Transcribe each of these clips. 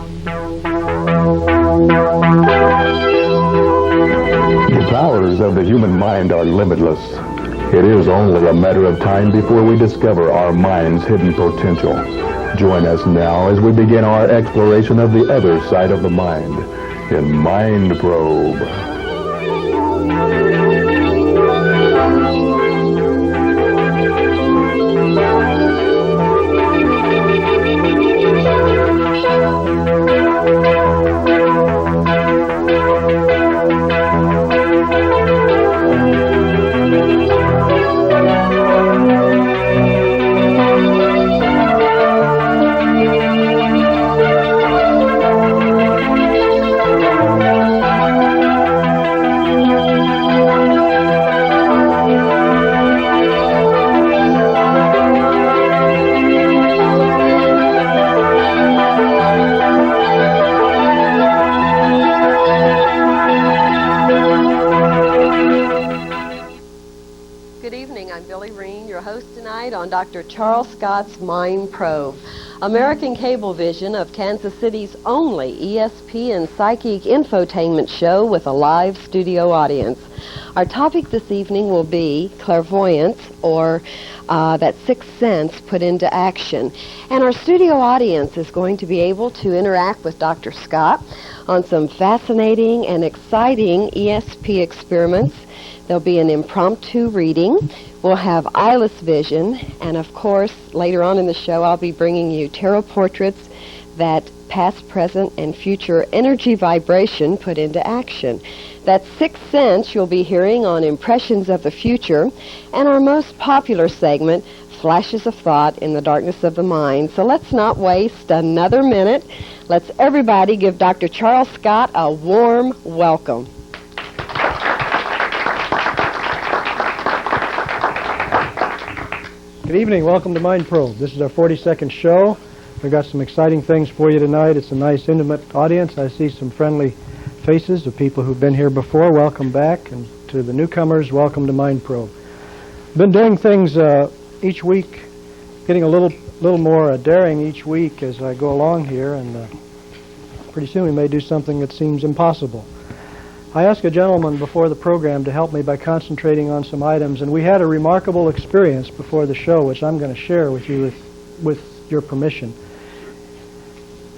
The powers of the human mind are limitless. It is only a matter of time before we discover our mind's hidden potential. Join us now as we begin our exploration of the other side of the mind in Mind Probe. On Dr. Charles Scott's Mind Probe, American Cablevision of Kansas City's only ESP and psychic infotainment show with a live studio audience. Our topic this evening will be clairvoyance, or that sixth sense put into action. And our studio audience is going to be able to interact with Dr. Scott on some fascinating and exciting ESP experiments. There'll be an impromptu reading. We'll have eyeless vision, and of course, later on in the show, I'll be bringing you tarot portraits that past, present, and future energy vibration put into action. That sixth sense you'll be hearing on Impressions of the Future, and our most popular segment, Flashes of Thought in the Darkness of the Mind. So let's not waste another minute. Let's everybody give Dr. Charles Scott a warm welcome. Good evening. Welcome to Mind Probe. This is our 42nd show. We've got some exciting things for you tonight. It's a nice, intimate audience. I see some friendly faces of people who've been here before. Welcome back. And to the newcomers, welcome to Mind Probe. Been doing things each week, getting a little more daring each week as I go along here, and pretty soon we may do something that seems impossible. I asked a gentleman before the program to help me by concentrating on some items, and we had a remarkable experience before the show, which I'm going to share with you with your permission.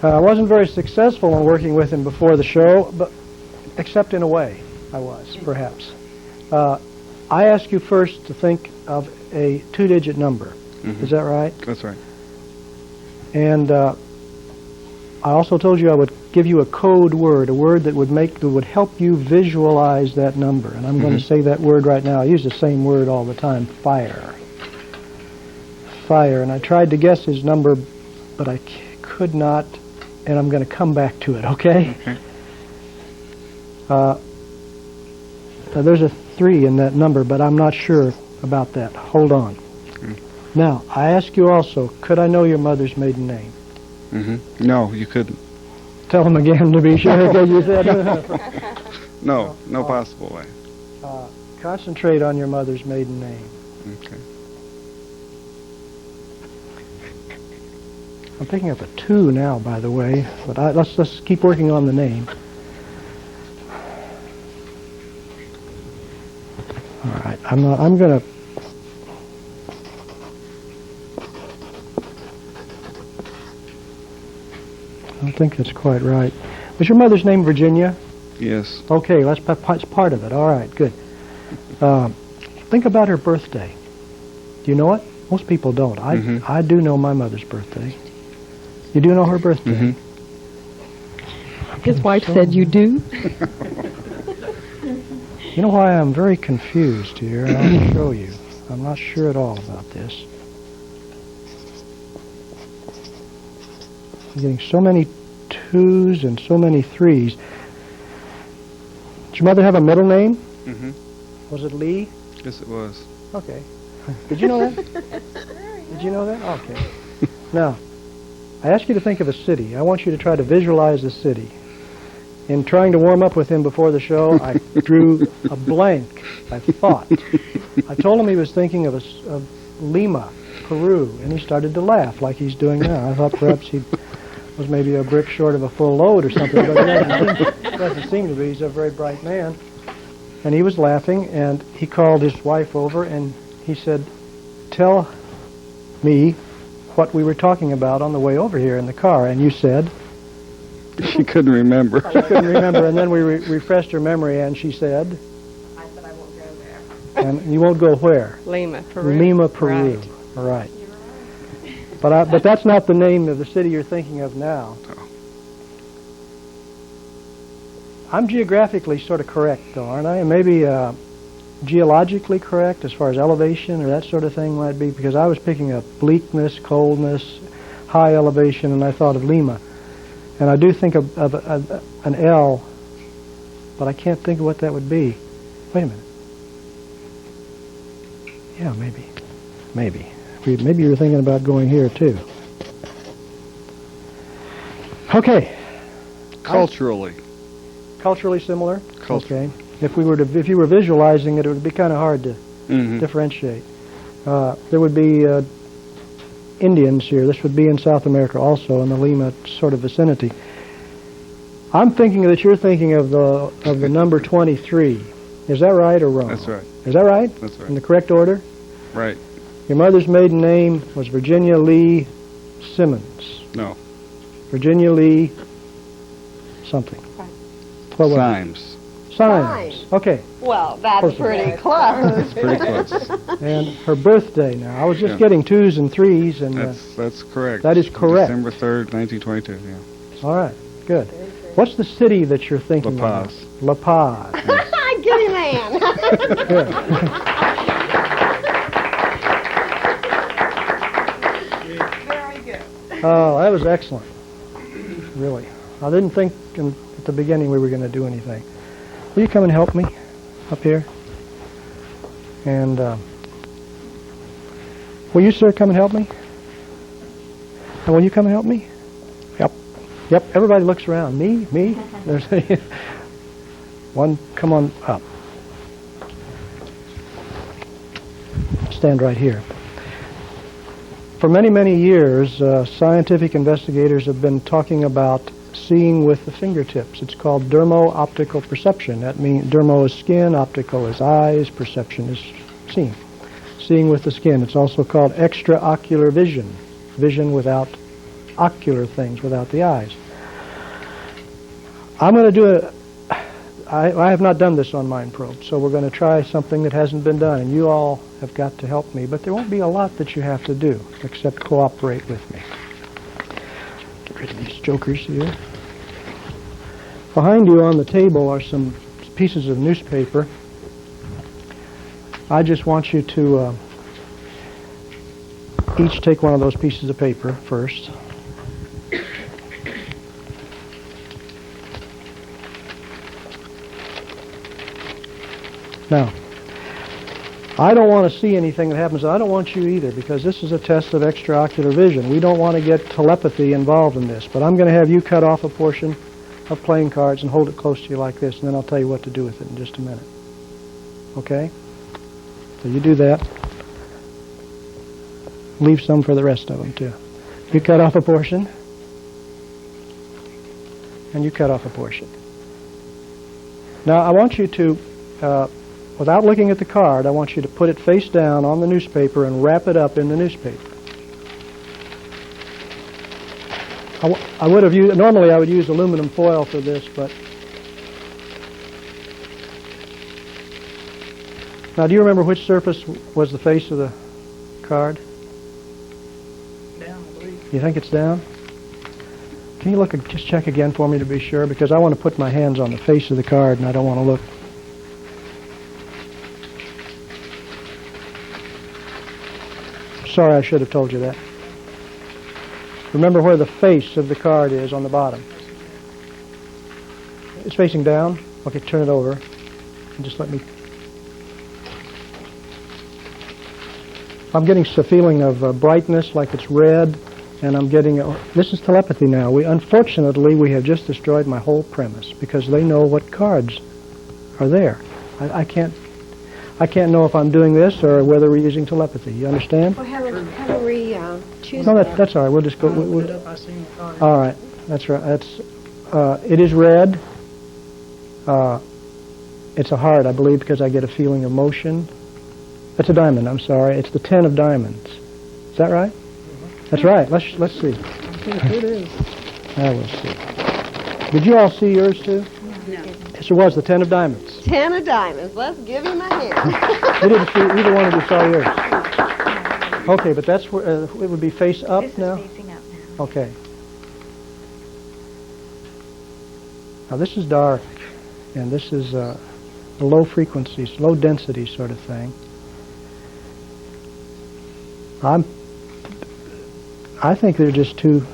I wasn't very successful in working with him before the show, but except in a way I was, perhaps. I asked you first to think of a two-digit number. Mm-hmm. Is that right? That's right. And I also told you I would give you a code word, a word that would help you visualize that number. And I'm going to say that word right now. I use the same word all the time, fire. Fire. And I tried to guess his number, but I could not, and I'm going to come back to it, okay? Now there's a 3 in that number, but I'm not sure about that. Hold on. Now, I ask you also, could I know your mother's maiden name? No, you couldn't. Tell them again to be sure. Okay, you said no possible way. Concentrate on your mother's maiden name. Okay. I'm picking up a 2 now, by the way, but let's keep working on the name. All right, I'm going to. I don't think that's quite right. Was your mother's name Virginia? Yes. Okay, that's part of it. All right, good. Think about her birthday. Do you know it? Most people don't. I do know my mother's birthday. You do know her birthday? His wife said you do. You know why I'm very confused here? I'll show you. I'm not sure at all about this. I'm getting so many 2s and so many 3s. Did your mother have a middle name? Was it Lee? Yes, it was. Okay. Did you know that? Did you know that? Okay. Now, I ask you to think of a city. I want you to try to visualize the city. In trying to warm up with him before the show, I drew a blank. I thought. I told him he was thinking of Lima, Peru, and he started to laugh like he's doing now. I thought perhaps he'd was maybe a brick short of a full load or something, but it doesn't seem to be. He's a very bright man. And he was laughing, and he called his wife over, and he said, "Tell me what we were talking about on the way over here in the car." And you said? She couldn't remember. She couldn't remember, and then we refreshed her memory, and she said? I said I won't go there. And you won't go where? Lima, Peru. Lima, Peru. Right. All right. But that's not the name of the city you're thinking of now. No. I'm geographically sort of correct, though, aren't I? And maybe geologically correct as far as elevation or that sort of thing might be, because I was picking up bleakness, coldness, high elevation, and I thought of Lima. And I do think of an L, but I can't think of what that would be. Wait a minute. Yeah, maybe. Maybe you were thinking about going here, too. Okay. Culturally. Culturally similar? Culture. Okay. If you were visualizing it, it would be kind of hard to Mm-hmm. differentiate. There would be Indians here. This would be in South America also, in the Lima sort of vicinity. I'm thinking that you're thinking of the number 23. Is that right or wrong? That's right. Is that right? That's right. In the correct order? Right. Your mother's maiden name was Virginia Lee Simmons. No. Virginia Lee something. What was it? Symes. Symes. Okay. Well, that's Close pretty enough. close. Pretty close. And her birthday now. I was just Yeah. getting 2s and 3s. And That's correct. That is correct. December 3rd, 1922. Yeah. all right. Good. What's the city that you're thinking La of? Paz. La Paz. Get him, man. Good. Very good. Oh, that was excellent. Really. I didn't think at the beginning we were going to do anything. Will you come and help me up here? And will you, sir, come and help me? And will you come and help me? Yep. Everybody looks around. Me. There's one. Come on up. Stand right here. For many, many years, scientific investigators have been talking about seeing with the fingertips. It's called dermo-optical perception. That means dermo is skin, optical is eyes, perception is seeing. Seeing with the skin. It's also called extraocular vision. Vision without ocular things, without the eyes. I'm going to do it. I have not done this on Mind Probe, so we're going to try something that hasn't been done, and you all have got to help me, but there won't be a lot that you have to do, except cooperate with me. Get rid of these jokers here. Behind you on the table are some pieces of newspaper. I just want you to each take one of those pieces of paper first. Now, I don't want to see anything that happens. I don't want you either, because this is a test of extraocular vision. We don't want to get telepathy involved in this, but I'm going to have you cut off a portion of playing cards and hold it close to you like this, and then I'll tell you what to do with it in just a minute. Okay? So you do that. Leave some for the rest of them, too. You cut off a portion, and you cut off a portion. Now, I want you to, without looking at the card, I want you to put it face down on the newspaper and wrap it up in the newspaper. I would have used, normally I would use aluminum foil for this, but now do you remember which surface was the face of the card? Down, I believe. You think it's down? Can you look, just check again for me to be sure, because I want to put my hands on the face of the card and I don't want to look. Sorry, I should have told you that. Remember where the face of the card is on the bottom. It's facing down. Okay, turn it over. And just let me... I'm getting a feeling of brightness, like it's red, and I'm getting... This is telepathy now. Unfortunately, we have just destroyed my whole premise, because they know what cards are there. I can't... I can't know if I'm doing this or whether we're using telepathy. You understand? Well, how do we choose No, that? that's all right. We'll just go. Put it up, I seen the card. All right. That's right. It is red. It's a heart, I believe, because I get a feeling of motion. It's a diamond. I'm sorry. It's the 10 of diamonds. Is that right? That's right. Let's see. It is. I will see. Did you all see yours too? No. Yes, it was the 10 of diamonds. 10 of diamonds. Let's give him a hand. You didn't see either one of you saw yours. Okay, but that's where it would be face up This now. is facing up now. Okay. Now this is dark, and this is a low frequency, low density sort of thing. I think there are just two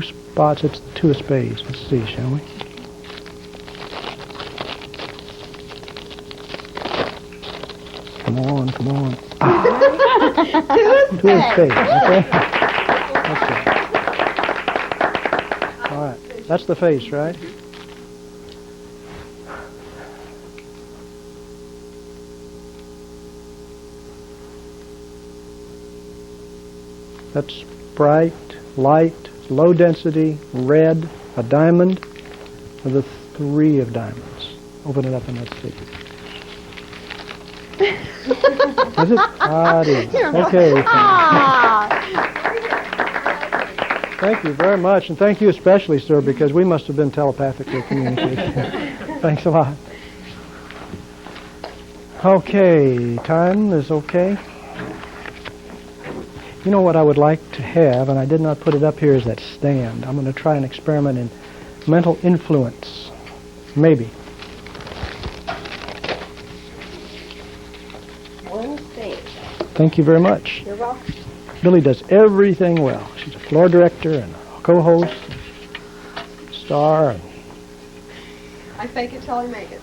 spots. It's the 2 of spades. Let's see, shall we? Come on, come on. 2 of spades, okay? Let's see. All right, that's the face, right? That's bright, light, low density, red, a diamond, with a 3 of diamonds. Open it up and let's see. Is it? Ah, it is. Okay. Thank you very much, and thank you especially, sir, because we must have been telepathically communicating. Thanks a lot. Okay, time is okay. You know what I would like to have, and I did not put it up here, is that stand. I'm going to try an experiment in mental influence. Maybe. One stand. Thank you very much. You're welcome. Billy does everything well. She's a floor director and a co-host, star. I fake it till I make it.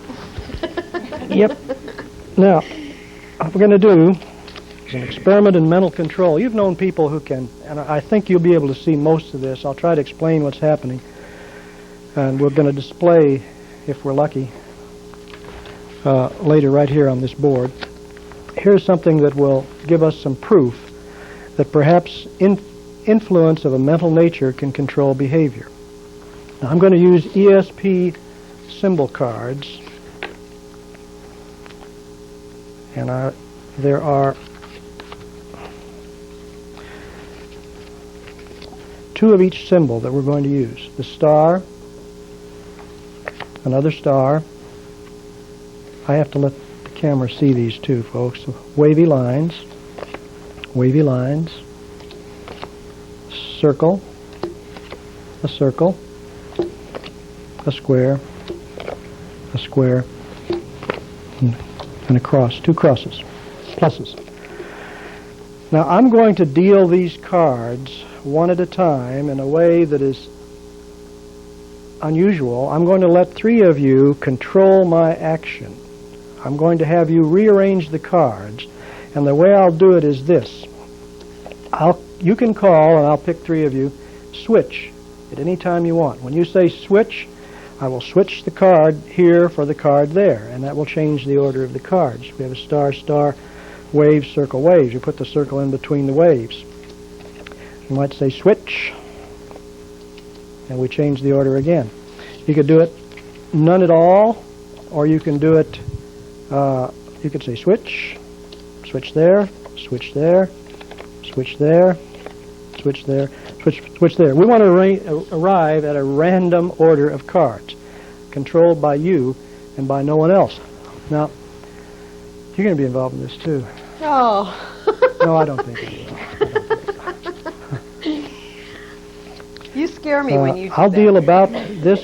Yep. Now, what we're going to do is an experiment in mental control. You've known people who can, and I think you'll be able to see most of this. I'll try to explain what's happening. And we're going to display, if we're lucky, later right here on this board. Here's something that will give us some proof that perhaps influence of a mental nature can control behavior. Now, I'm going to use ESP symbol cards. And there are 2 of each symbol that we're going to use. The star, another star. I have to let the camera see these too, folks. So wavy lines, circle, a circle, a square, and a cross, 2 crosses, pluses. Now I'm going to deal these cards one at a time in a way that is unusual. I'm going to let 3 of you control my action. I'm going to have you rearrange the cards, and the way I'll do it is this. You can call, and I'll pick 3 of you, switch at any time you want. When you say switch, I will switch the card here for the card there, and that will change the order of the cards. We have a star, star, wave, circle, waves. You put the circle in between the waves. You might say switch, and we change the order again. You could do it none at all, or you can do it, you could say switch, switch there, switch there, switch there, switch there, switch there. We want to arrive at a random order of cards, controlled by you and by no one else. Now, you're going to be involved in this too. Oh. No, I don't think I will. You scare me when you do I'll that. deal about this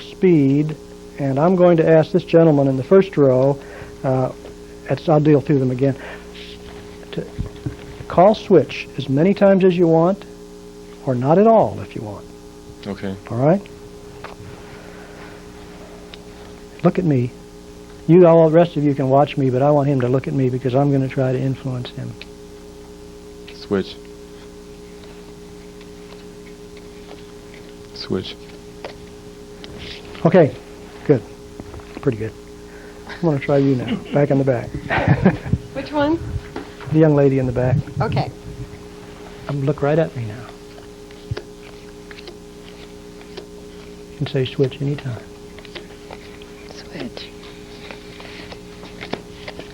speed, and I'm going to ask this gentleman in the first row, I'll deal through them again, to call switch as many times as you want, or not at all if you want. Okay. All right? Look at me. All the rest of you can watch me, but I want him to look at me because I'm going to try to influence him. Switch. Switch. Okay, good. Pretty good. going to try you now. Back in the back. Which one? The young lady in the back. Okay. Look right at me now. You can say switch anytime. Switch.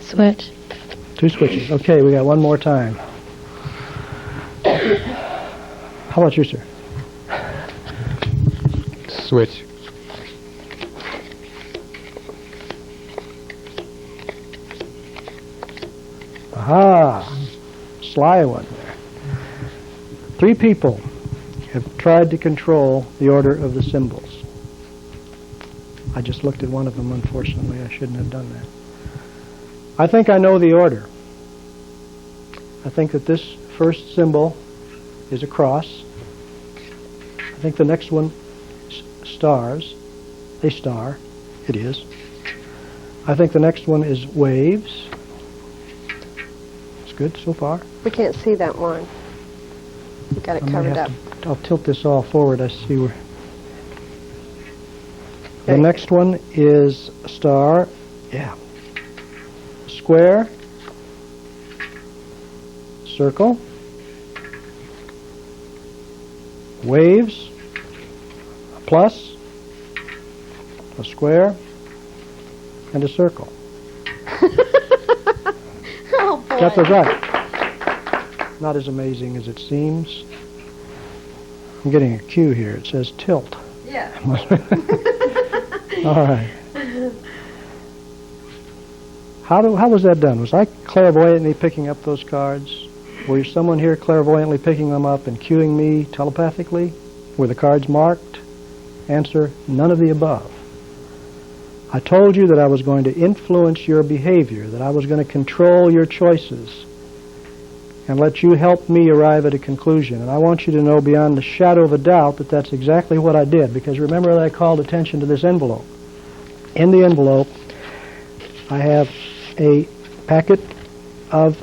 Switch. 2 switches. Okay, we got one more time. How about you, sir? Switch. Aha! Sly one there. 3 people have tried to control the order of the symbols. I just looked at one of them, unfortunately. I shouldn't have done that. I think I know the order. I think that this first symbol is a cross. I think the next one stars. A star. It is. I think the next one is waves. It's good so far. We can't see that one. We've got it I may covered up. have I'll tilt this all forward. I see where. The next one is a star. Yeah. Square. Circle. Waves. A plus. A square. And a circle. Oh, boy. Got those right. Not as amazing as it seems. I'm getting a cue here. It says tilt. Yeah. All right. How was that done? Was I clairvoyantly picking up those cards? Were someone here clairvoyantly picking them up and cueing me telepathically? Were the cards marked? Answer, none of the above. I told you that I was going to influence your behavior, that I was going to control your choices and let you help me arrive at a conclusion. And I want you to know beyond the shadow of a doubt that that's exactly what I did, because remember that I called attention to this envelope. In the envelope, I have a packet of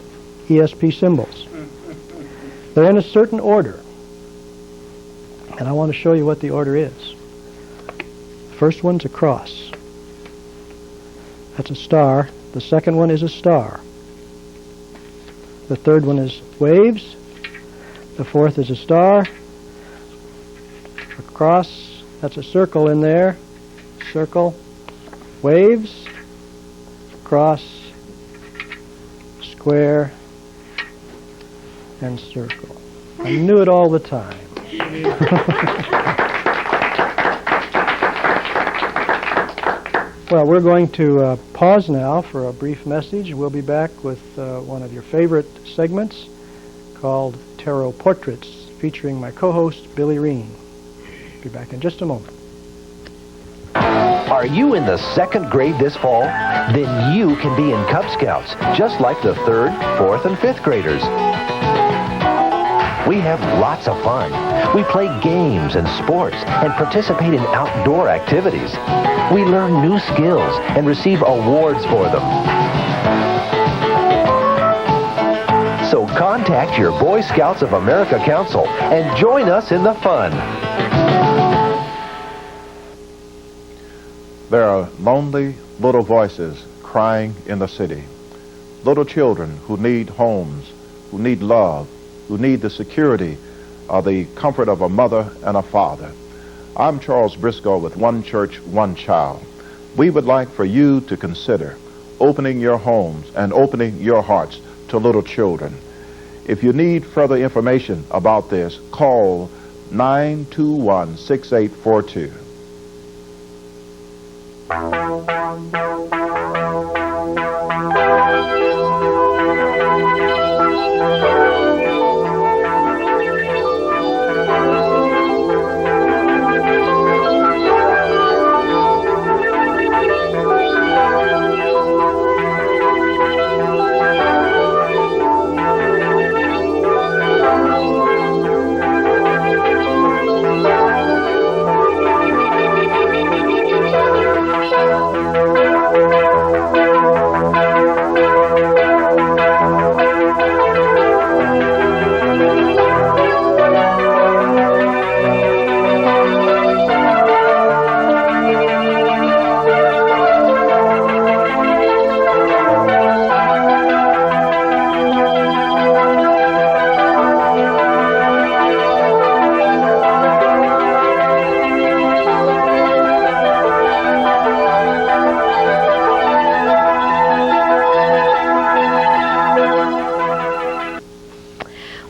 ESP symbols. They're in a certain order, and I want to show you what the order is. The first one's a cross. That's a star. The second one is a star. The third one is waves. The fourth is a star. A cross. That's a circle in there. Circle. Waves. Cross. Square. And circle. I knew it all the time. Well, we're going to pause now for a brief message. We'll be back with one of your favorite segments called Tarot Portraits, featuring my co-host, Billy Rean. Be back in just a moment. Are you in the 2nd grade this fall? Then you can be in Cub Scouts, just like the 3rd, 4th, and 5th graders. We have lots of fun. We play games and sports and participate in outdoor activities. We learn new skills and receive awards for them. So contact your Boy Scouts of America Council and join us in the fun. There are lonely little voices crying in the city. Little children who need homes, who need love, who need the security or the comfort of a mother and a father. I'm Charles Briscoe with One Church, One Child. We would like for you to consider opening your homes and opening your hearts to little children. If you need further information about this, call 921-6842.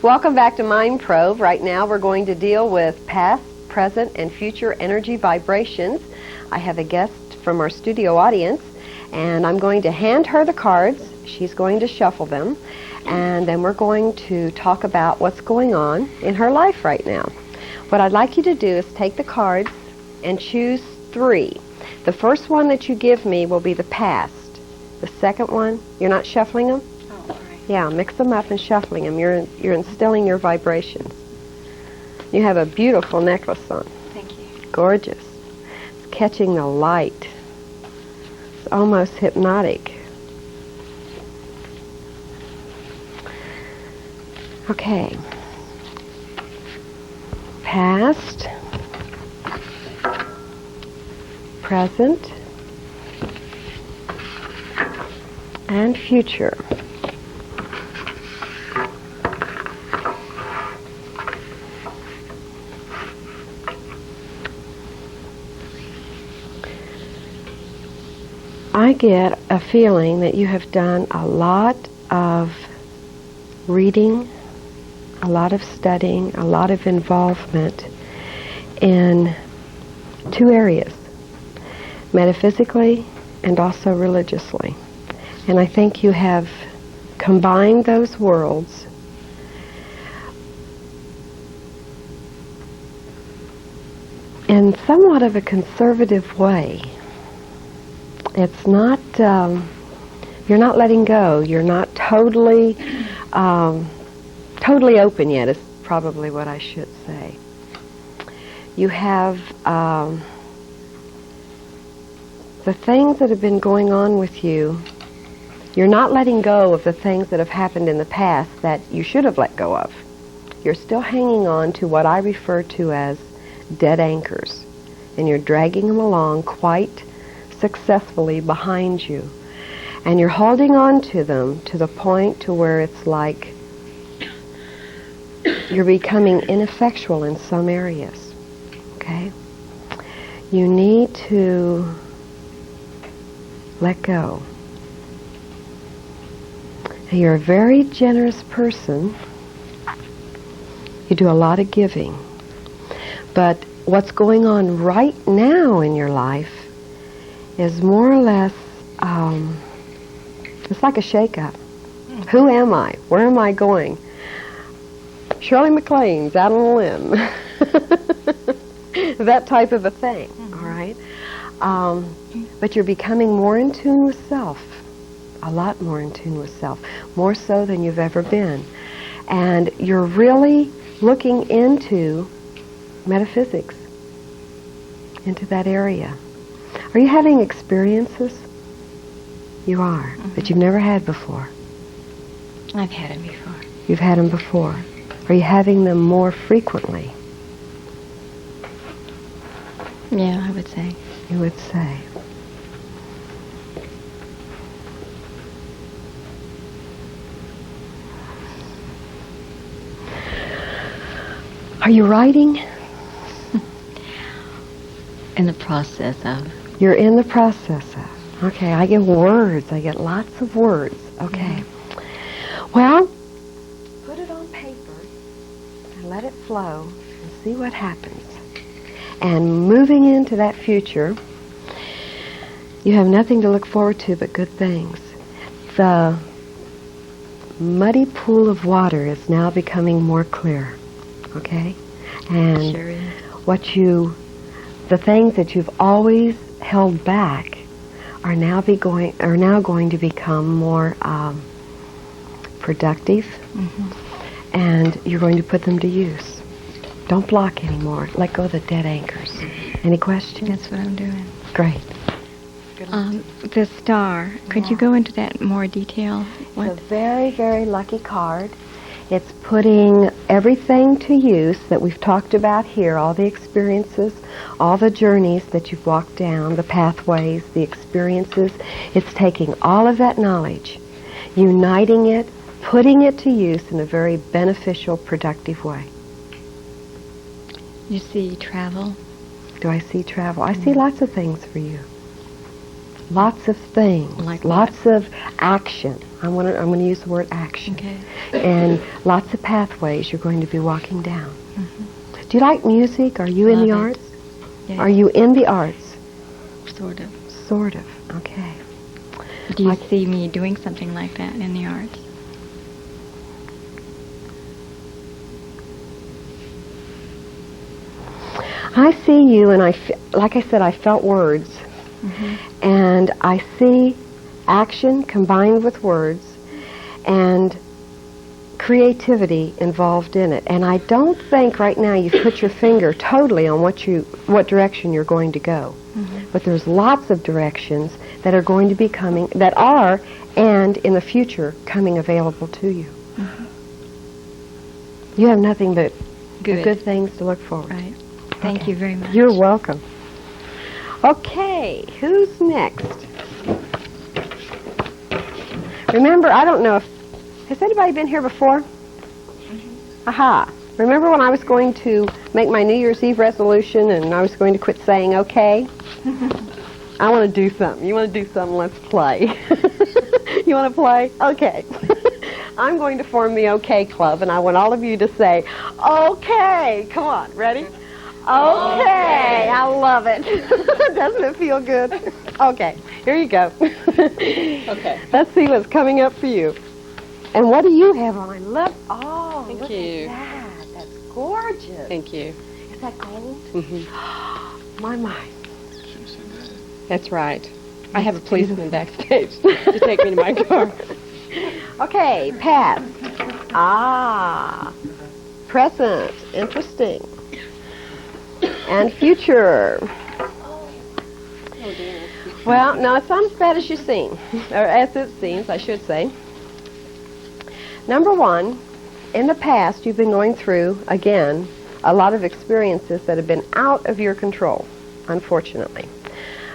Welcome back to Mind Probe. Right now we're going to deal with past, present, and future energy vibrations. I have a guest from our studio audience, and I'm going to hand her the cards. She's going to shuffle them, and then we're going to talk about what's going on in her life right now. What I'd like you to do is take the cards and choose 3. The first one that you give me will be the past. The second one, you're not shuffling them? Oh, all right. Yeah, mix them up and shuffling them. You're instilling your vibrations. You have a beautiful necklace on. Thank you. Gorgeous. It's catching the light. It's almost hypnotic. Okay. Past, present, and future. I get a feeling that you have done a lot of reading, a lot of studying, a lot of involvement in 2 areas, metaphysically and also religiously. And I think you have combined those worlds in somewhat of a conservative way. It's not, you're not letting go. You're not totally open yet, is probably what I should say. You have the things that have been going on with you. You're not letting go of the things that have happened in the past that you should have let go of. You're still hanging on to what I refer to as dead anchors, and you're dragging them along quite successfully behind you. And you're holding on to them to the point to where it's like you're becoming ineffectual in some areas. Okay? You need to let go. Now, you're a very generous person. You do a lot of giving. But what's going on right now in your life is more or less, it's like a shake-up. Who am I? Where am I going? Shirley MacLaine's out on a limb. That type of a thing, all right? But you're becoming more in tune with self, a lot more in tune with self, more so than you've ever been. And you're really looking into metaphysics, into that area. Are you having experiences? You are, but you've never had before. I've had them before. You've had them before. Are you having them more frequently? Yeah, I would say. You would say. Are you writing? In the process of. You're in the process of. Okay, I get words. I get lots of words. Okay. Well, put it on paper and let it flow and see what happens. And moving into that future, you have nothing to look forward to but good things. The muddy pool of water is now becoming more clear. Okay? And Sure is. the things that you've always held back are now going to become more productive, and you're going to put them to use. Don't block anymore. Let go of the dead anchors. Any questions? That's what I'm doing. Great. The star. Could you go into that in more detail? It's a very, very lucky card. It's putting everything to use that we've talked about here, all the experiences, all the journeys that you've walked down, the pathways, the experiences. It's taking all of that knowledge, uniting it, putting it to use in a very beneficial, productive way. You see travel? Do I see travel? I see lots of things for you. Lots of things. Like lots of action. I'm going to use the word action. Okay. And lots of pathways you're going to be walking down. Do you like music? Are you in the Love it. arts? Yes. Are you in the arts? Sort of. Sort of. Okay. Do you see me doing something like that in the arts? I see you, and like I said, I felt words. And I see action combined with words and creativity involved in it. And I don't think right now you've put your finger totally on what direction you're going to go. But there's lots of directions that are going to be coming, that are, and in the future, coming available to you. You have nothing but good things to look forward to. Right. Thank you very much. You're welcome. Okay, who's next? Remember, I don't know if... Has anybody been here before? Aha. Remember when I was going to make my New Year's Eve resolution and I was going to quit saying okay? I want to do something. You want to do something? Let's play. You want to play? Okay. I'm going to form the OK Club, and I want all of you to say, okay. Come on, ready? Okay, I love it. Doesn't it feel good? Okay, here you go. Okay. Let's see what's coming up for you. And what do you have on? Oh, Thank look you. at that. That's gorgeous. Thank you. Is that gold? My. That's right. I have a policeman backstage to take me to my car. Okay, past. Present. Interesting. And future. Well, no, it's not as bad as you seem, or as it seems, I should say. Number one, in the past, you've been going through, again, a lot of experiences that have been out of your control, unfortunately.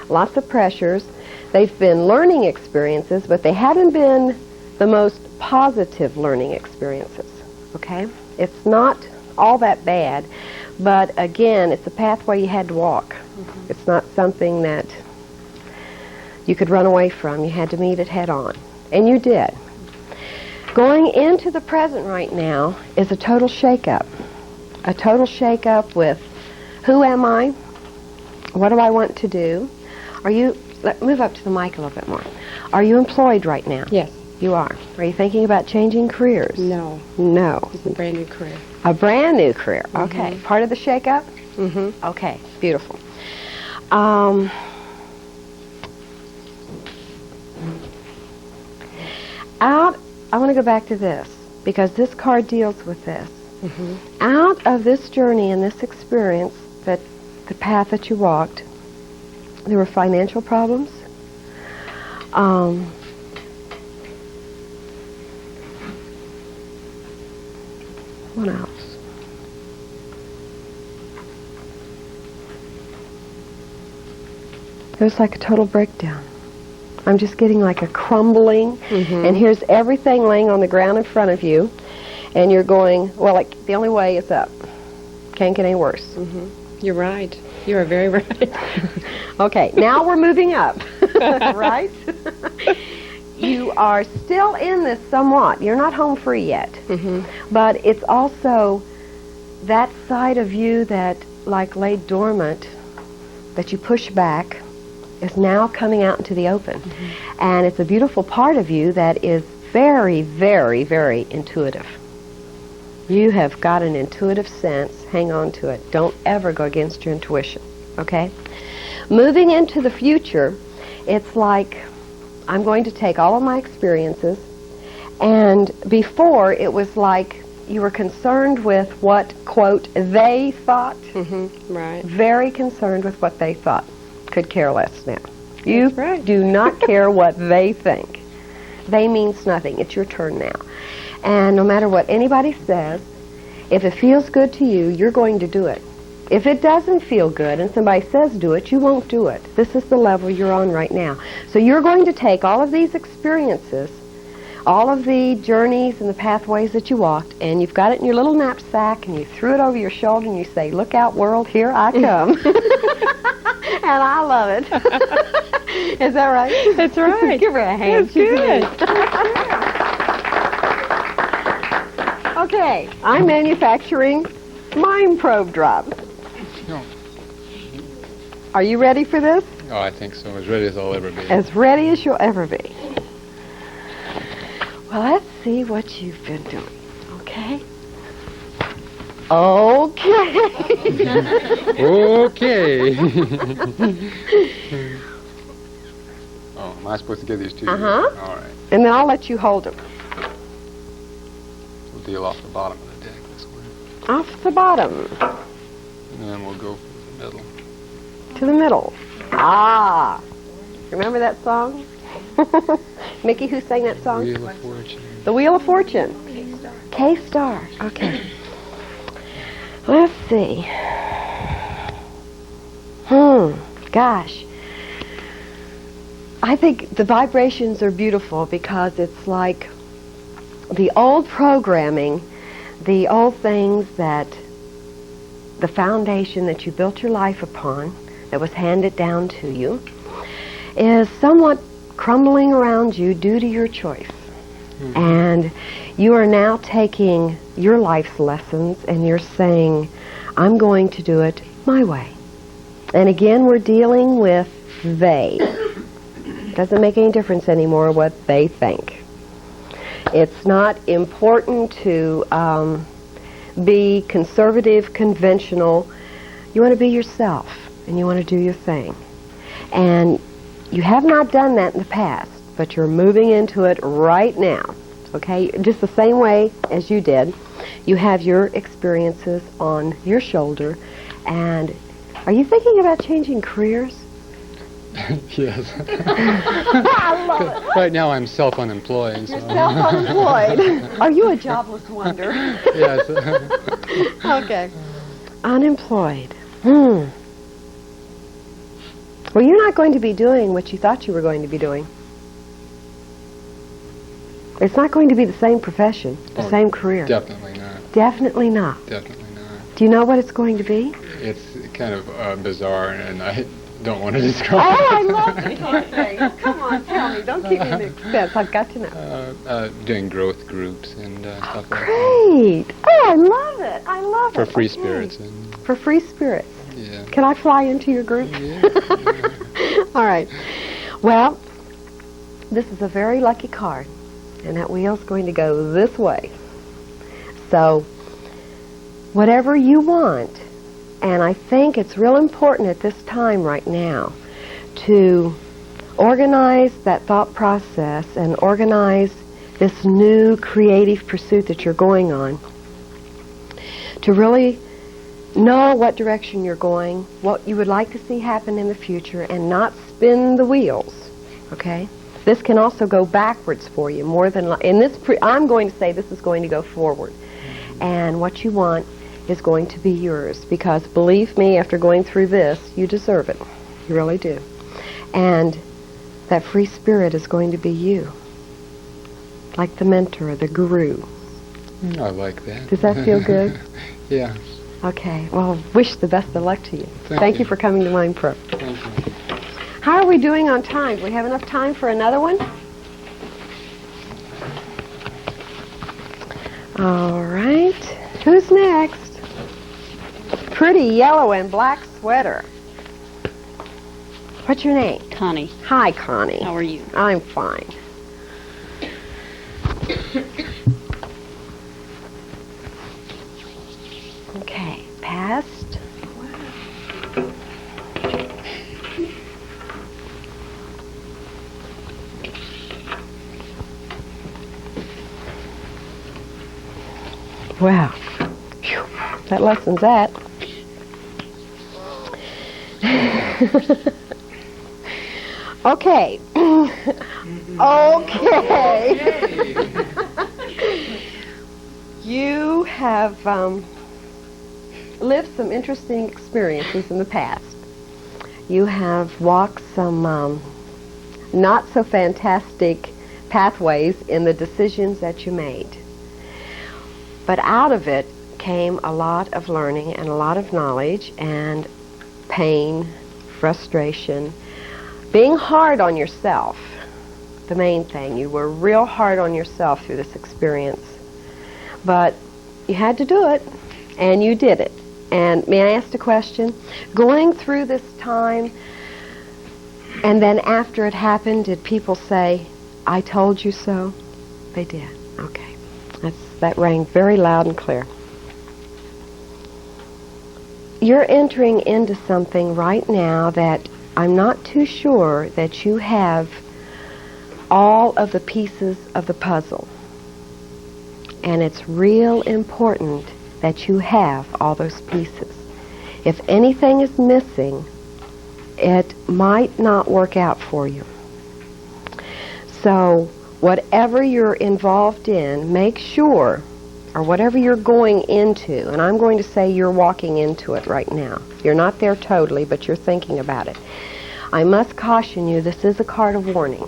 Lots of pressures. They've been learning experiences, but they haven't been the most positive learning experiences, okay? It's not all that bad, but again, it's a pathway you had to walk. It's not something that you could run away from. You had to meet it head on, and you did. Going into the present right now is a total shake-up. A total shake-up with who am I? What do I want to do? Move up to the mic a little bit more. Are you employed right now? Yes. You are. Are you thinking about changing careers? No. No. It's a brand new career. A brand new career. Okay. Part of the shake-up? Okay. Beautiful. I want to go back to this, because this card deals with this. Out of this journey and this experience, the path that you walked, there were financial problems. What else? It was like a total breakdown. I'm just getting like a crumbling, and here's everything laying on the ground in front of you, and you're going, well, like, the only way is up. Can't get any worse. You're right. You are very right. Okay, now we're moving up, right? You are still in this somewhat. You're not home free yet. But it's also that side of you that, like, lay dormant, that you push back, is now coming out into the open. And it's a beautiful part of you that is very, very, very intuitive. You have got an intuitive sense. Hang on to it. Don't ever go against your intuition, okay? Moving into the future, it's like I'm going to take all of my experiences, and before it was like you were concerned with what, quote, they thought. Right. Very concerned with what they thought. Could care less now. You right. do not care what they think. They means nothing. It's your turn now. And no matter what anybody says, if it feels good to you, you're going to do it. If it doesn't feel good and somebody says do it, you won't do it. This is the level you're on right now. So you're going to take all of these experiences, all of the journeys and the pathways that you walked, and you've got it in your little knapsack, and you threw it over your shoulder, and you say, look out, world, here I come. And I love it. Is that right? That's right. Give her a hand. That's good. Okay, I'm manufacturing mind probe drops. No. Are you ready for this? Oh, I think so. As ready as I'll ever be. As ready as you'll ever be. Well, let's see what you've been doing, okay? Okay. Okay. Oh, am I supposed to give these to you? Uh-huh. All right. And then I'll let you hold them. We'll deal off the bottom of the deck this way. Off the bottom And then we'll go for the middle. to the middle. Ah. Remember that song? Mickey, who sang that song? Wheel of Fortune. The Wheel of Fortune. K-Star. Okay. Let's see. Gosh. I think the vibrations are beautiful because it's like the old programming, the old things that, the foundation that you built your life upon, that was handed down to you, is somewhat crumbling around you due to your choice. And you are now taking your life's lessons and you're saying, I'm going to do it my way. And again, we're dealing with they. Doesn't make any difference anymore what they think. It's not important to be conservative, conventional. You want to be yourself and you want to do your thing. And you have not done that in the past, but you're moving into it right now, okay? Just the same way as you did. You have your experiences on your shoulder, and are you thinking about changing careers? Yes. I love it. Right now I'm self-unemployed. You're So. self-unemployed. Are you a jobless wonder? Yes. Okay. Unemployed. Well, you're not going to be doing what you thought you were going to be doing. It's not going to be the same profession, the same career. Definitely not. Definitely not. Definitely not. Do you know what it's going to be? It's kind of bizarre, and I don't want to describe Oh, it. I love it. Okay. Come on, tell me. Don't keep me in suspense. I've got to know. Doing growth groups and stuff like that. Great. Oh, I love it. I love For it. free Okay. spirits. And, For free spirits. yeah. Can I fly into your group? Yeah. All right. Well, this is a very lucky card, and that wheel's going to go this way. So, whatever you want, and I think it's real important at this time right now to organize that thought process and organize this new creative pursuit that you're going on, to really know what direction you're going, what you would like to see happen in the future, and not spin the wheels, okay? This can also go backwards for you more than, in this, I'm going to say this is going to go forward. And what you want is going to be yours, because believe me, after going through this, you deserve it. You really do. And that free spirit is going to be you, like the mentor, the guru. I like that. Does that feel good? Yeah. Okay. Well, wish the best of luck to you. Thank you you for coming to Mind Pro. Thank you. How are we doing on time? Do we have enough time for another one? All right. Who's next? Pretty yellow and black sweater. What's your name? Connie, Hi, Connie. how are you? I'm fine. Okay, past. Wow. Phew. That lessens that. Okay. Okay. You have lived some interesting experiences in the past. You have walked some not so fantastic pathways in the decisions that you made. But out of it came a lot of learning and a lot of knowledge and pain, frustration, being hard on yourself. The main thing, you were real hard on yourself through this experience. But You had to do it, and you did it. And may I ask a question? Going through this time, and then after it happened, did people say, "I told you so"? They did. Okay. That rang very loud and clear. You're entering into something right now that I'm not too sure that you have all of the pieces of the puzzle. And it's real important that you have all those pieces. If anything is missing, it might not work out for you. So whatever you're involved in, make sure, or whatever you're going into, and I'm going to say you're walking into it right now. You're not there totally, but you're thinking about it. I must caution you, this is a card of warning.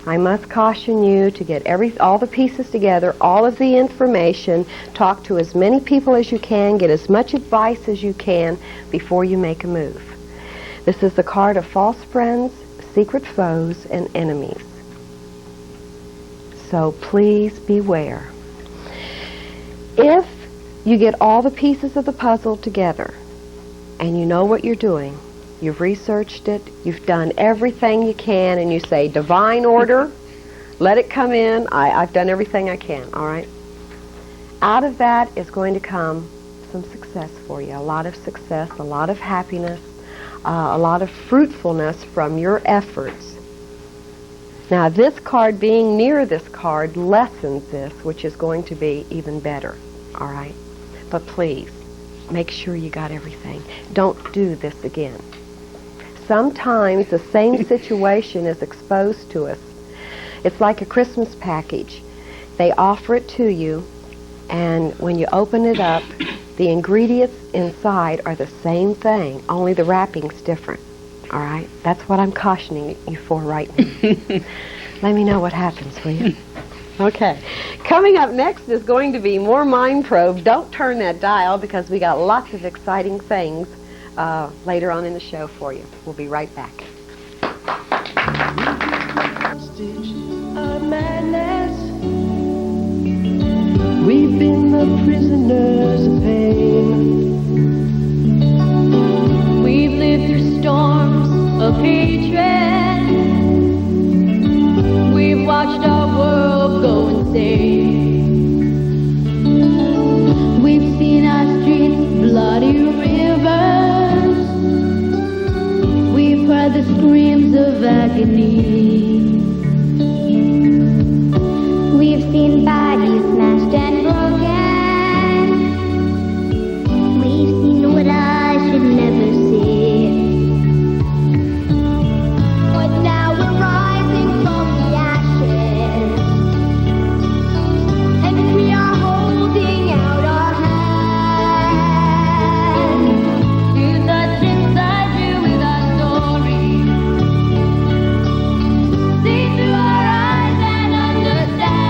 I must caution you to get all the pieces together, all of the information, talk to as many people as you can, get as much advice as you can before you make a move. This is the card of false friends, secret foes, and enemies. So please beware. If you get all the pieces of the puzzle together and you know what you're doing, you've researched it, you've done everything you can, and you say, divine order, let it come in, I've done everything I can, all right? Out of that is going to come some success for you, a lot of success, a lot of happiness, a lot of fruitfulness from your efforts. Now, this card being near this card lessens this, which is going to be even better, all right? But please, make sure you got everything. Don't do this again. Sometimes the same situation is exposed to us. It's like a Christmas package. They offer it to you, and when you open it up, the ingredients inside are the same thing, only the wrapping's different. All right? That's what I'm cautioning you for right now. Let me know what happens, will you? Okay. Coming up next is going to be more Mind Probe. Don't turn that dial because we got lots of exciting things later on in the show for you. We'll be right back. We've been the prisoners of pain. We've lived through storms of hatred. We've watched our world go insane. We've seen our streets bloody rivers. We've heard the screams of agony. We've seen bodies smashed and broken. We've seen what I should never see. But now we're rising from the ashes, and we are holding out our hands to touch inside you with our story. See through our eyes and understand.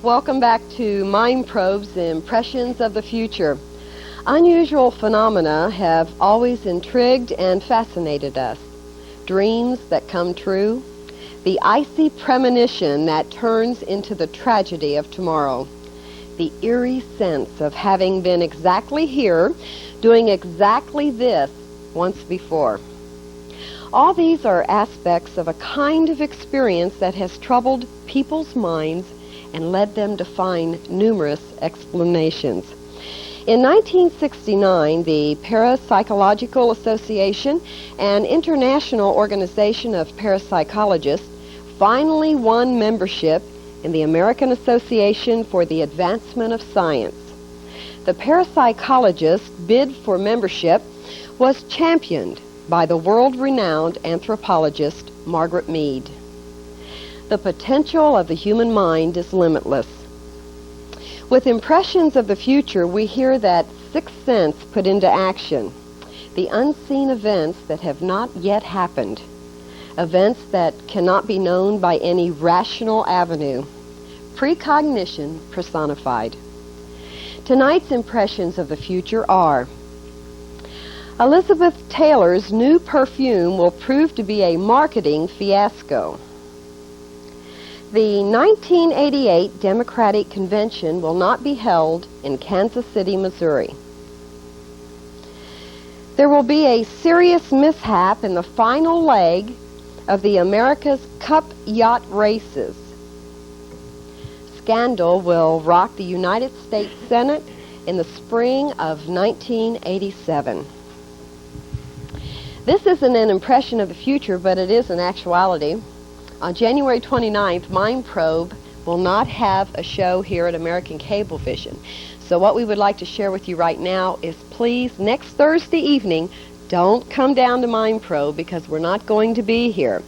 Welcome back to Mind Probe's Impressions of the Future. Unusual phenomena have always intrigued and fascinated us. Dreams that come true, the icy premonition that turns into the tragedy of tomorrow, the eerie sense of having been exactly here, doing exactly this once before. All these are aspects of a kind of experience that has troubled people's minds and led them to find numerous explanations. In 1969, the Parapsychological Association, an international organization of parapsychologists, finally won membership in the American Association for the Advancement of Science. The parapsychologist's bid for membership was championed by the world-renowned anthropologist Margaret Mead. The potential of the human mind is limitless. With impressions of the future, we hear that sixth sense put into action, the unseen events that have not yet happened, events that cannot be known by any rational avenue, precognition personified. Tonight's impressions of the future are: Elizabeth Taylor's new perfume will prove to be a marketing fiasco. The 1988 Democratic Convention will not be held in Kansas City, Missouri. There will be a serious mishap in the final leg of the America's Cup yacht races. Scandal will rock the United States Senate in the spring of 1987. This isn't an impression of the future, but it is an actuality. On January 29th, Mind Probe will not have a show here at American Cablevision. So what we would like to share with you right now is, please, next Thursday evening, don't come down to Mind Probe because we're not going to be here.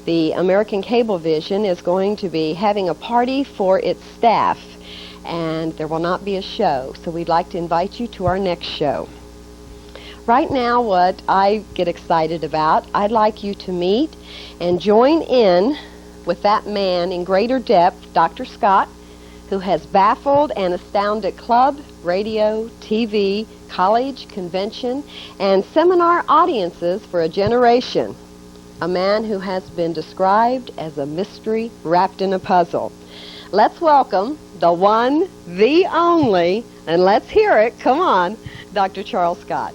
The American Cablevision is going to be having a party for its staff, and there will not be a show. So we'd like to invite you to our next show. Right now, what I get excited about, I'd like you to meet and join in with that man in greater depth, Dr. Scott, who has baffled and astounded club, radio, TV, college, convention, and seminar audiences for a generation. A man who has been described as a mystery wrapped in a puzzle. Let's welcome the one, the only, and let's hear it, come on, Dr. Charles Scott.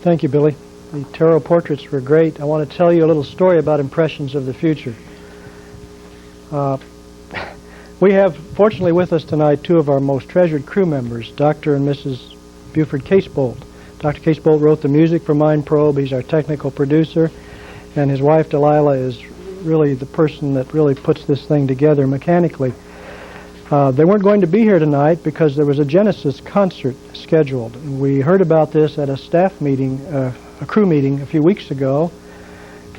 Thank you, Billy. The tarot portraits were great. I want to tell you a little story about impressions of the future. We have, fortunately with us tonight, two of our most treasured crew members, Dr. and Mrs. Buford Casebolt. Dr. Casebolt wrote the music for Mind Probe. He's our technical producer. And his wife, Delilah, is really the person that really puts this thing together mechanically. They weren't going to be here tonight because there was a Genesis concert scheduled. We heard about this at a staff meeting, a crew meeting a few weeks ago,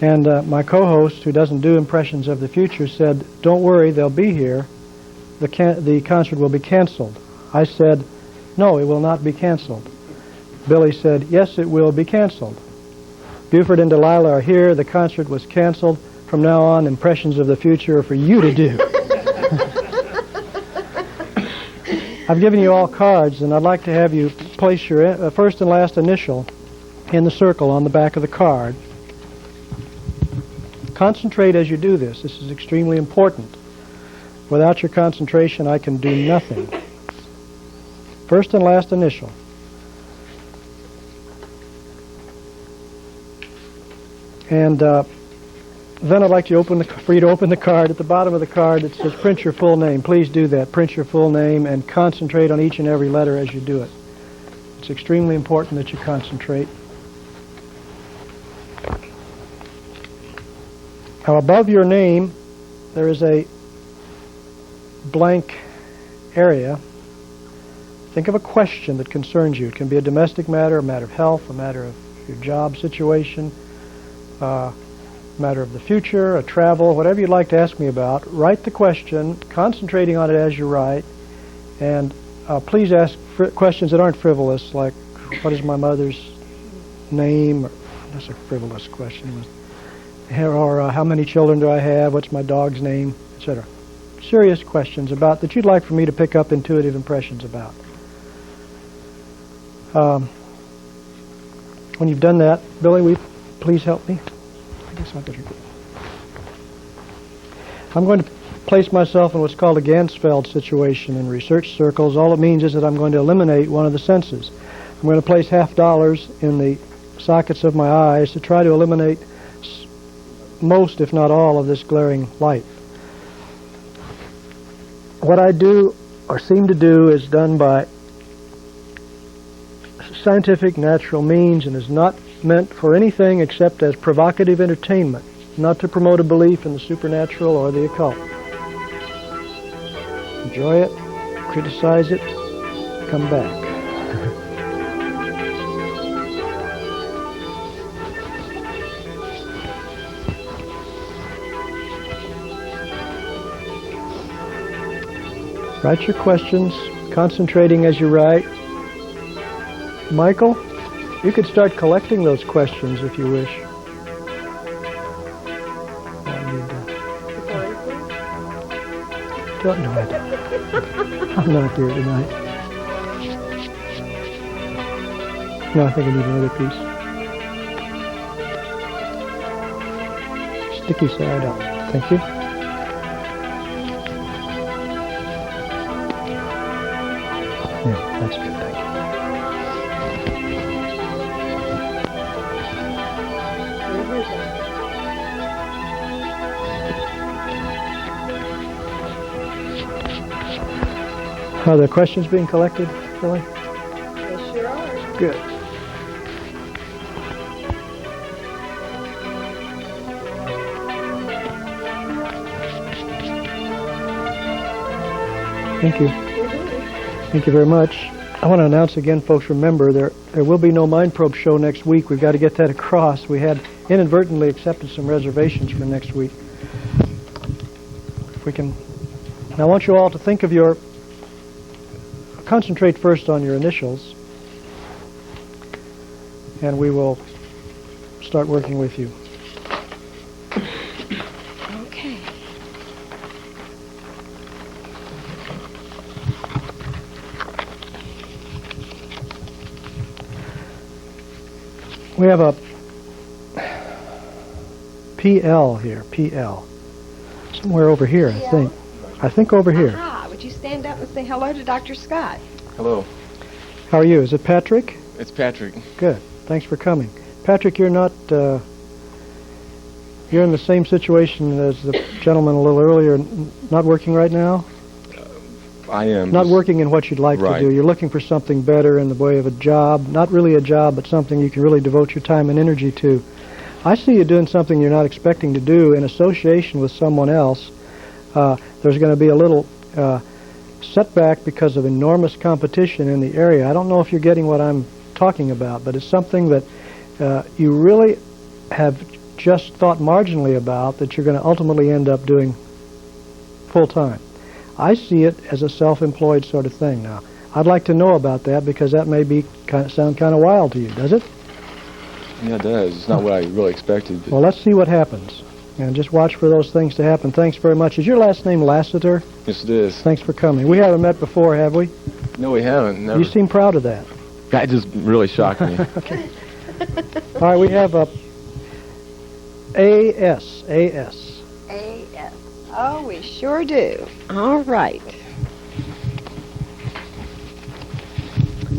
and my co-host, who doesn't do impressions of the future, said, "Don't worry, they'll be here. The concert will be canceled." I said, "No, it will not be canceled." Billy said, "Yes, it will be canceled." Buford and Delilah are here. The concert was canceled. From now on, impressions of the future are for you to do. I've given you all cards, and I'd like to have you place your first and last initial in the circle on the back of the card. Concentrate as you do this. This is extremely important. Without your concentration, I can do nothing. First and last initial. And then I'd like to for you to open the card. At the bottom of the card it says print your full name. Please do that. Print your full name and concentrate on each and every letter as you do it. It's extremely important that you concentrate. Now above your name there is a blank area. Think of a question that concerns you. It can be a domestic matter, a matter of health, a matter of your job situation, matter of the future, a travel, whatever you'd like to ask me about. Write the question, concentrating on it as you write, and please ask questions that aren't frivolous, like what is my mother's name? That's a frivolous question. Or how many children do I have? What's my dog's name? Etc. Serious questions about that you'd like for me to pick up intuitive impressions about. When you've done that, Billy, will you please help me? I'm going to place myself in what's called a Ganzfeld situation in research circles. All it means is that I'm going to eliminate one of the senses. I'm going to place $half in the sockets of my eyes to try to eliminate most, if not all, of this glaring light. what I do or seem to do is done by scientific, natural means and is not meant for anything except as provocative entertainment, not to promote a belief in the supernatural or the occult. Enjoy it, criticize it, come back. Write your questions, concentrating as you write. Michael, you could start collecting those questions if you wish. Don't do it. I'm not here tonight. No, I think I need another piece. Sticky side up. Thank you. Yeah, that's good, thank you. Are there questions being collected, Billy? Yes, sure are. Good. Thank you. Thank you very much. I want to announce again, folks, remember, there will be no Mind Probe show next week. We've got to get that across. We had inadvertently accepted some reservations for next week. If we can... Now, I want you all to think of your... Concentrate first on your initials, and we will start working with you. Okay. We have a PL here, PL. Somewhere over here, I think. I think over here. Aha, would you stand up and say hello to Dr. Scott? Hello. How are you? Is it Patrick? It's Patrick. Good. Thanks for coming. Patrick, you're not, you're in the same situation as the gentleman a little earlier, not working right now? I am. Not working in what you'd like Right. to do. You're looking for something better in the way of a job. Not really a job, but something you can really devote your time and energy to. I see you doing something you're not expecting to do in association with someone else. There's going to be a little setback because of enormous competition in the area. I don't know if you're getting what I'm talking about, but it's something that you really have just thought marginally about that you're going to ultimately end up doing full-time. I see it as a self-employed sort of thing now. I'd like to know about that because that may be sound kind of wild to you, does it? Yeah, it does. It's not what I really expected. But Well, let's see what happens. And just watch for those things to happen. Thanks very much. Is your last name Lassiter? yes, it is. Thanks for coming. We haven't met before, have we? No, we haven't. Never. You seem proud of that. That just really shocked me. Okay. All right, we have a AS. A.S. Oh, we sure do. All right.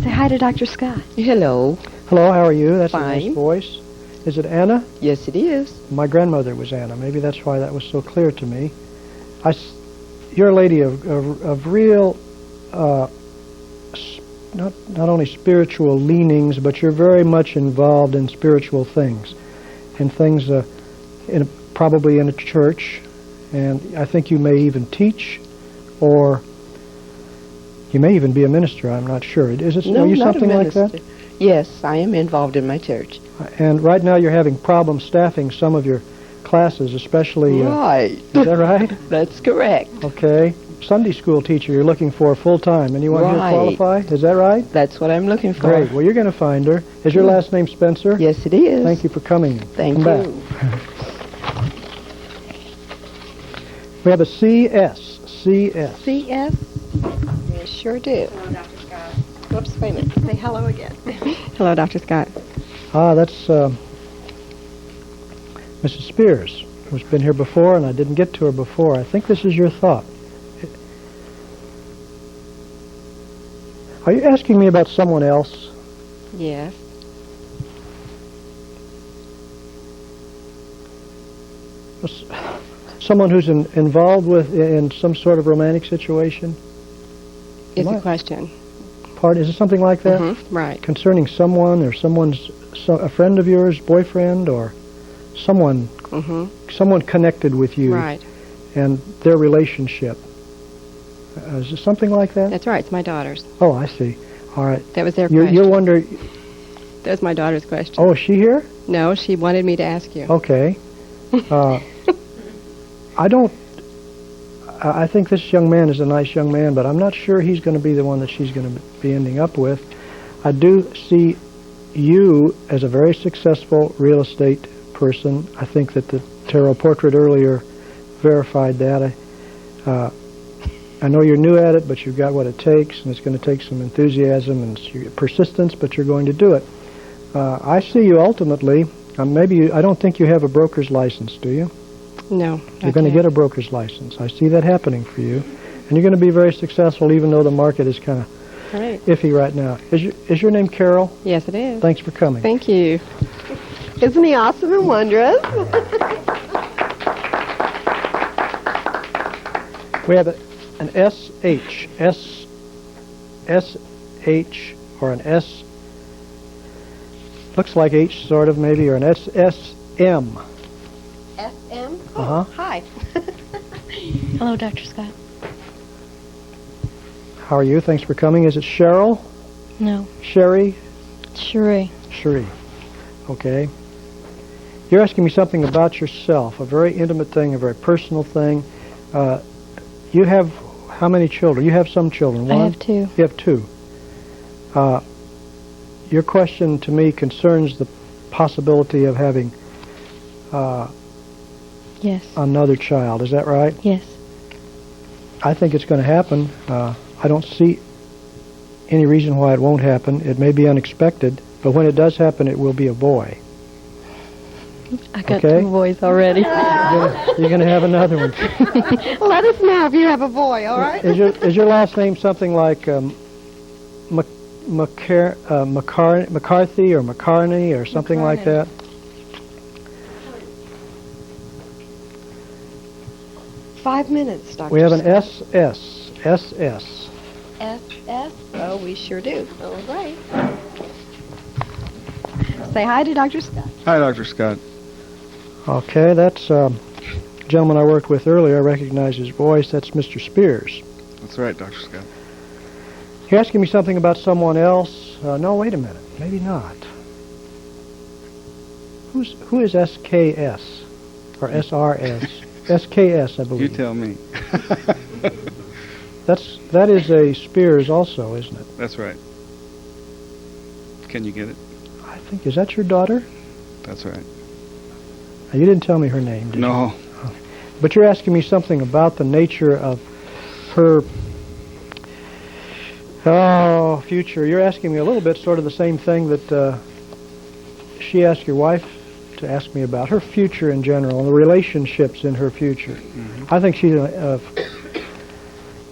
Say hi to Dr. Scott. Hello. Hello, how are you? That's a nice Fine. voice. Is it Anna? Yes, it is. My grandmother was Anna. Maybe that's why that was so clear to me. You're a lady of real, not only spiritual leanings, but you're very much involved in spiritual things, and things probably in a church, and I think you may even teach, or you may even be a minister. I'm not sure. Is it? No, are you not something a like minister. that? Yes, I am involved in my church. And right now you're having problems staffing some of your classes, especially... Right. Is that right? That's correct. Okay. Sunday school teacher you're looking for full-time. Anyone here Right. qualify? Is that right? That's what I'm looking for. Great. Well, you're going to find her. Is your last name Spencer? Yes, it is. Thank you for coming. Thank Come back. you. We have a CS. CS. C.S.? We sure do. Hello, Dr. Scott. Whoops, wait a minute. Say hello again. Hello, Dr. Scott. Ah, that's Mrs. Spears, who's been here before, and I didn't get to her before. I think this is your thought. Are you asking me about someone else? Yes. Someone who's involved in some sort of romantic situation? Is the question. Is it something like that? Right. Concerning someone or a friend of yours, boyfriend, or someone connected with you, Right. and their relationship. Is it something like that? That's right. It's my daughter's. Oh, I see. All right. That was their question. You're wondering. That was my daughter's question. Oh, is she here? No, she wanted me to ask you. Okay. I think this young man is a nice young man, but I'm not sure he's going to be the one that she's going to be ending up with. I do see you as a very successful real estate person. I think that the tarot portrait earlier verified that. I know you're new at it, but you've got what it takes, and it's going to take some enthusiasm and persistence, but you're going to do it. I see you ultimately, I don't think you have a broker's license, do you? No. You're going to get a broker's license. I see that happening for you. And you're going to be very successful, even though the market is kind of iffy right now. Is your name Carol? Yes, it is. Thanks for coming. Thank you. Isn't he awesome and wondrous? We have an SH, SH, or an S, looks like H sort of maybe, or an SSM. SM? Oh, hi. Hello, Dr. Scott. How are you? Thanks for coming. Is it Cheryl? No. Sherry? Cherie. Cherie. Okay. You're asking me something about yourself, a very intimate thing, a very personal thing. You have how many children? You have some children. One? I have two. You have two. Your question to me concerns the possibility of having yes. another child. Is that right? Yes. I think it's going to happen. I don't see any reason why it won't happen. It may be unexpected, but when it does happen, it will be a boy. I got two boys already. You're going to have another one. Let us know if you have a boy, all right? Is your last name something like McCarthy or McCarney or something like that? Five minutes, Dr. We have an Scott. SS. SS? Oh, we sure do. All right. Say hi to Dr. Scott. Hi, Dr. Scott. Okay, that's a gentleman I worked with earlier. I recognize his voice. That's Mr. Spears. That's right, Dr. Scott. You're asking me something about someone else? No, wait a minute. Maybe not. Who is SKS? Or SRS? SKS, I believe. You tell me. That is a Spears also, isn't it? That's right. Can you get it? I think, is that your daughter? That's right. Now, you didn't tell me her name, did you? No. Oh. But you're asking me something about the nature of her future. You're asking me a little bit sort of the same thing that she asked your wife to ask me about, her future in general, and the relationships in her future. I think she's,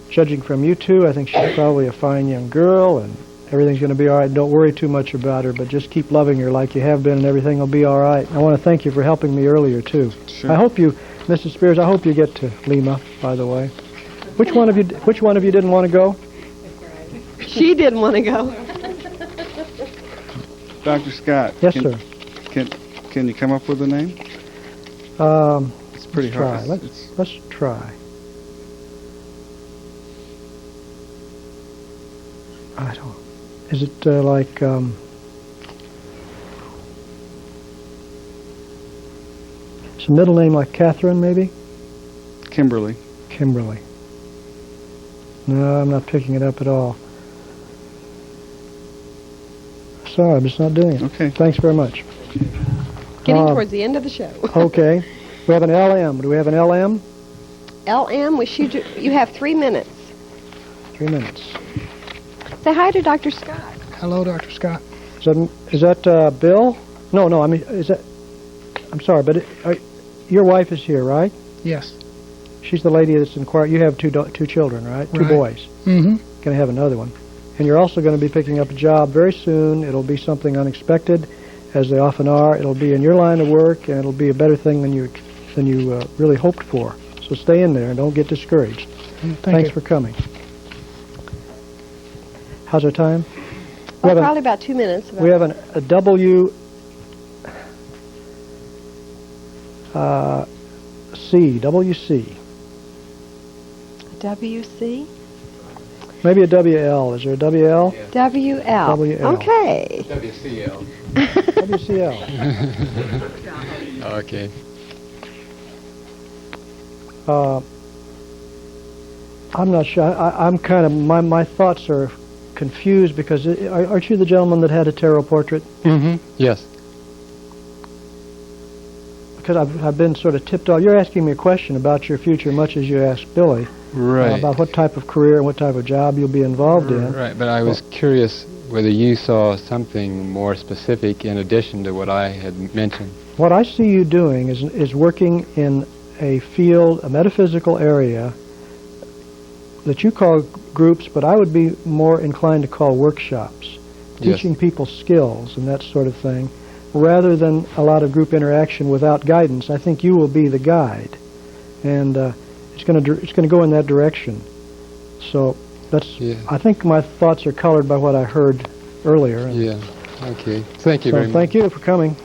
judging from you two, I think she's probably a fine young girl, and everything's going to be all right. Don't worry too much about her, but just keep loving her like you have been, and everything will be all right. I want to thank you for helping me earlier, too. Sure. I hope you, Mrs. Spears, I hope you get to Lima, by the way. Which one of you didn't want to go? She didn't want to go. Dr. Scott. Yes, sir. Can you come up with a name? It's pretty let's hard. try. Let's try. I don't. Is it like it's a middle name like Catherine, maybe? Kimberly. Kimberly. No, I'm not picking it up at all. Sorry, I'm just not doing it. Okay. Thanks very much. Getting towards the end of the show. Okay. We have an LM. Do we have an LM? LM, you have 3 minutes. 3 minutes. Say hi to Dr. Scott. Hello, Dr. Scott. Is that Bill? No. I mean, is that? I'm sorry, but your wife is here, right? Yes. She's the lady that's inquiring. You have two children, right? Two boys. Mm-hmm. Going to have another one, and you're also going to be picking up a job very soon. It'll be something unexpected, as they often are. It'll be in your line of work, and it'll be a better thing than than you really hoped for. So stay in there and don't get discouraged. Thanks for coming. How's our time? Well, probably about 2 minutes. We have a WC. WC? Maybe a WL. Is there a WL? Yeah. WL. WL. WCL. Okay. WCL. Okay. I'm not sure. I'm kind of, my thoughts are confused because, aren't you the gentleman that had a tarot portrait? Mm-hmm. Yes. Because I've been sort of tipped off. You're asking me a question about your future, much as you asked Billy. Right. About what type of career and what type of job you'll be involved in. Right, but I was curious whether you saw something more specific in addition to what I had mentioned. What I see you doing is working in a field, a metaphysical area that you call groups, but I would be more inclined to call workshops, teaching people skills and that sort of thing, rather than a lot of group interaction without guidance. I think you will be the guide, and it's going to go in that direction. So that's. Yeah. I think my thoughts are colored by what I heard earlier. Yeah. Okay. Thank you very much. Thank you for coming.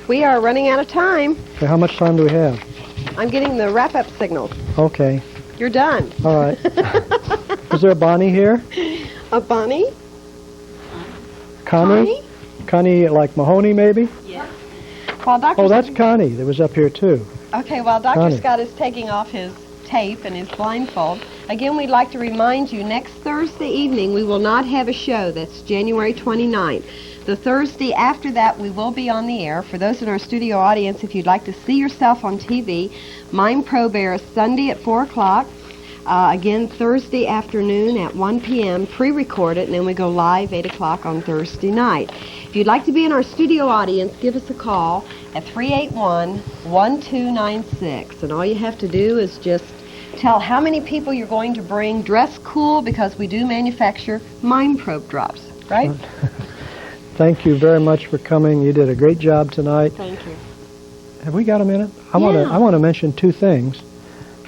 We are running out of time. Okay, how much time do we have? I'm getting the wrap-up signal. Okay. You're done. All right. Is there a Bonnie here? A Bonnie? Connie? Connie, like Mahoney, maybe? Yes. Well, Dr. Oh, that's Connie that was up here, too. Okay, while Dr. Connie. Scott is taking off his tape and his blindfold, again, we'd like to remind you, next Thursday evening, we will not have a show. That's January 29th. The Thursday after that, we will be on the air. For those in our studio audience, if you'd like to see yourself on TV, Mind Probe airs Sunday at 4 o'clock. Again, Thursday afternoon at 1 p.m., pre-recorded, and then we go live 8 o'clock on Thursday night. If you'd like to be in our studio audience, give us a call at 381-1296. And all you have to do is just tell how many people you're going to bring. Dress cool, because we do manufacture Mind Probe drops, right? Thank you very much for coming. You did a great job tonight. Thank you. Have we got a minute? I want to mention two things.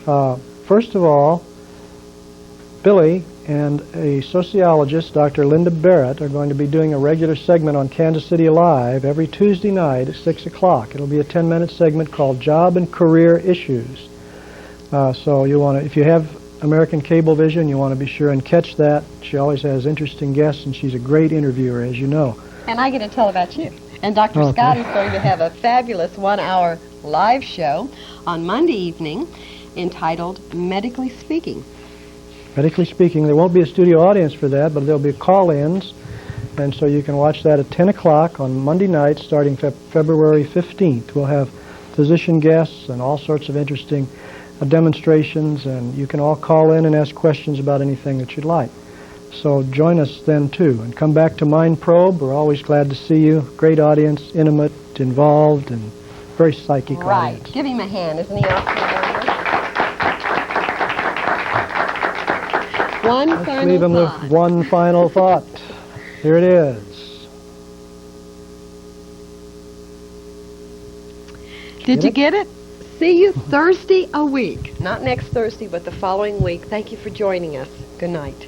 First of all, Billy and a sociologist, Dr. Linda Barrett, are going to be doing a regular segment on Kansas City Live every Tuesday night at 6 o'clock. It'll be a 10-minute segment called Job and Career Issues. So you want to, if you have American Cablevision, you want to be sure and catch that. She always has interesting guests, and she's a great interviewer, as you know. And I get to tell about you. And Dr. Scott is going to have a fabulous 1-hour live show on Monday evening entitled Medically Speaking. Medically Speaking. There won't be a studio audience for that, but there'll be call-ins, and so you can watch that at 10 o'clock on Monday night starting February 15th. We'll have physician guests and all sorts of interesting demonstrations, and you can all call in and ask questions about anything that you'd like. So join us then, too. And come back to Mind Probe. We're always glad to see you. Great audience, intimate, involved, and very psychic audience. Right. Give him a hand. Isn't he awesome? One final leave him thought. with one final thought. Here it is. Did you get it? See you Thursday a week. Not next Thursday, but the following week. Thank you for joining us. Good night.